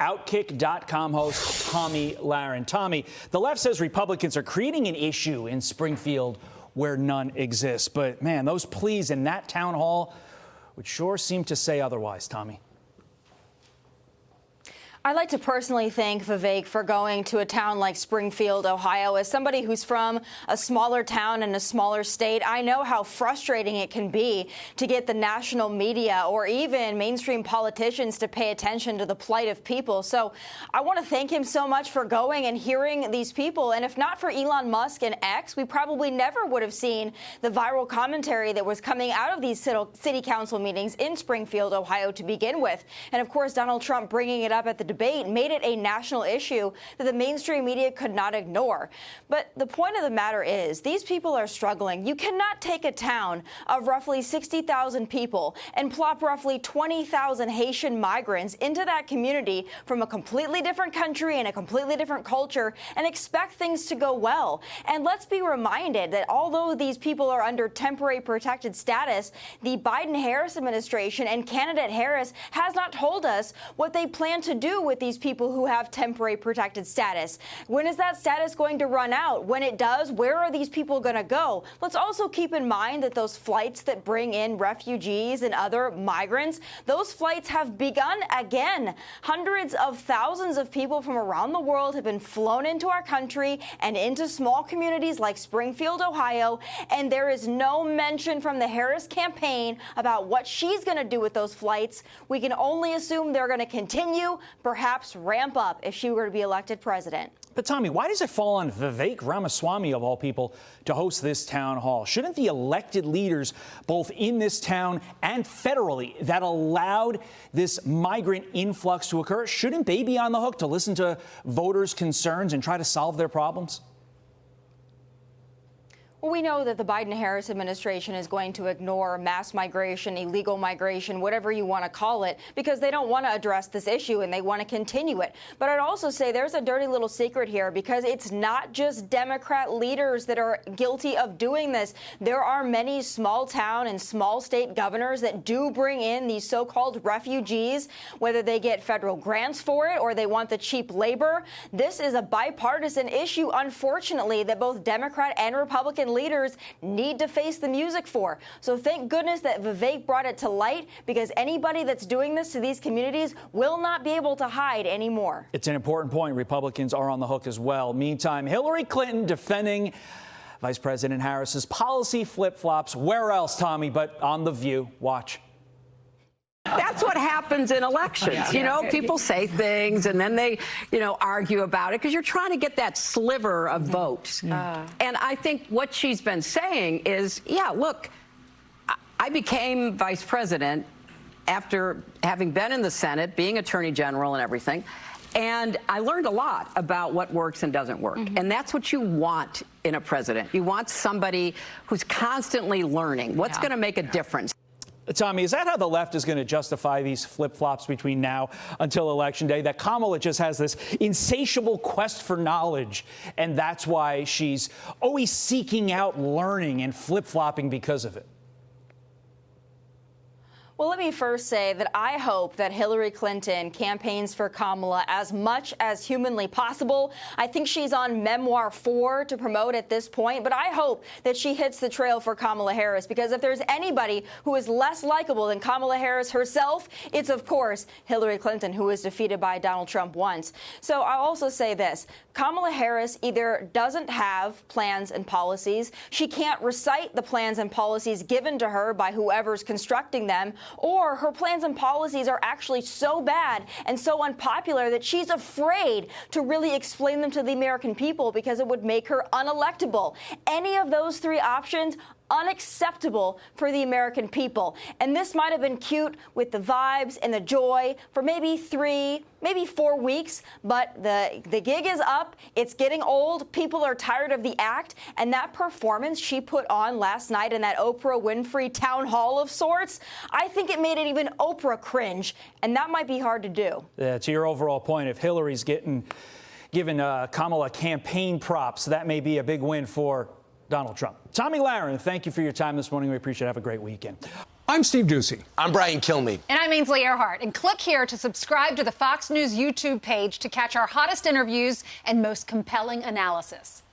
OutKick.com host Tomi Lahren. Tomi, the left says Republicans are creating an issue in Springfield where none exists. But, man, those pleas in that town hall would sure seem to say otherwise, Tomi. I'd like to personally thank Vivek for going to a town like Springfield, Ohio. As somebody who's from a smaller town in a smaller state, I know how frustrating it can be to get the national media or even mainstream politicians to pay attention to the plight of people. So I want to thank him so much for going and hearing these people. And if not for Elon Musk and X, we probably never would have seen the viral commentary that was coming out of these city council meetings in Springfield, Ohio to begin with. And of course, Donald Trump bringing it up at the debate made it a national issue that the mainstream media could not ignore. But the point of the matter is, these people are struggling. You cannot take a town of roughly 60,000 people and plop roughly 20,000 Haitian migrants into that community from a completely different country and a completely different culture and expect things to go well. And let's be reminded that although these people are under temporary protected status, the Biden-Harris administration and candidate Harris has not told us what they plan to do with these people who have temporary protected status. When is that status going to run out? When it does, where are these people going to go? Let's also keep in mind that those flights that bring in refugees and other migrants, those flights have begun again. Hundreds of thousands of people from around the world have been flown into our country and into small communities like Springfield, Ohio, and there is no mention from the Harris campaign about what she's going to do with those flights. We can only assume they're going to continue, perhaps ramp up if she were to be elected president. But, Tomi, why does it fall on Vivek Ramaswamy, of all people, to host this town hall? Shouldn't the elected leaders, both in this town and federally, that allowed this migrant influx to occur, shouldn't they be on the hook to listen to voters' concerns and try to solve their problems? Well, we know that the Biden-Harris administration is going to ignore mass migration, illegal migration, whatever you want to call it, because they don't want to address this issue and they want to continue it. But I'd also say there's a dirty little secret here, because it's not just Democrat leaders that are guilty of doing this. There are many small town and small state governors that do bring in these so-called refugees, whether they get federal grants for it or they want the cheap labor. This is a bipartisan issue, unfortunately, that both Democrat and Republican leaders need to face the music for. So thank goodness that Vivek brought it to light, because anybody that's doing this to these communities will not be able to hide anymore. It's an important point. Republicans are on the hook as well. Meantime, Hillary Clinton defending Vice President Harris's policy flip-flops. Where else, Tomi, but on The View? Watch. That's what happens in elections. You know, people say things and then they, argue about it because you're trying to get that sliver of votes. And I think what she's been saying is, look, I became vice president after having been in the Senate, being attorney general and everything. And I learned a lot about what works and doesn't work. And that's what you want in a president. You want somebody who's constantly learning what's going to make a difference. Tomi, is that how the left is going to justify these flip-flops between now until Election Day? That Kamala just has this insatiable quest for knowledge, and that's why she's always seeking out learning and flip-flopping because of it? Well, let me first say that I hope that Hillary Clinton campaigns for Kamala as much as humanly possible. I think she's on memoir 4 to promote at this point, but I hope that she hits the trail for Kamala Harris, because if there's anybody who is less likable than Kamala Harris herself, it's, of course, Hillary Clinton, who was defeated by Donald Trump once. So I'll also say this. Kamala Harris either doesn't have plans and policies, she can't recite the plans and policies given to her by whoever's constructing them, or her plans and policies are actually so bad and so unpopular that she's afraid to really explain them to the American people because it would make her unelectable. Any of those three options, unacceptable for the American people. And this might have been cute with the vibes and the joy for maybe 3, maybe 4 weeks, but the gig is up. It's getting old. People are tired of the act. And that performance she put on last night in that Oprah Winfrey town hall of sorts, I think it made it even Oprah cringe. And that might be hard to do. Yeah, to your overall point, if Hillary's given Kamala campaign props, that may be a big win for Donald Trump. Tomi Lahren, thank you for your time this morning. We appreciate it. Have a great weekend. I'm Steve Ducey. I'm Brian Kilmeade. And I'm Ainsley Earhart. And click here to subscribe to the Fox News YouTube page to catch our hottest interviews and most compelling analysis.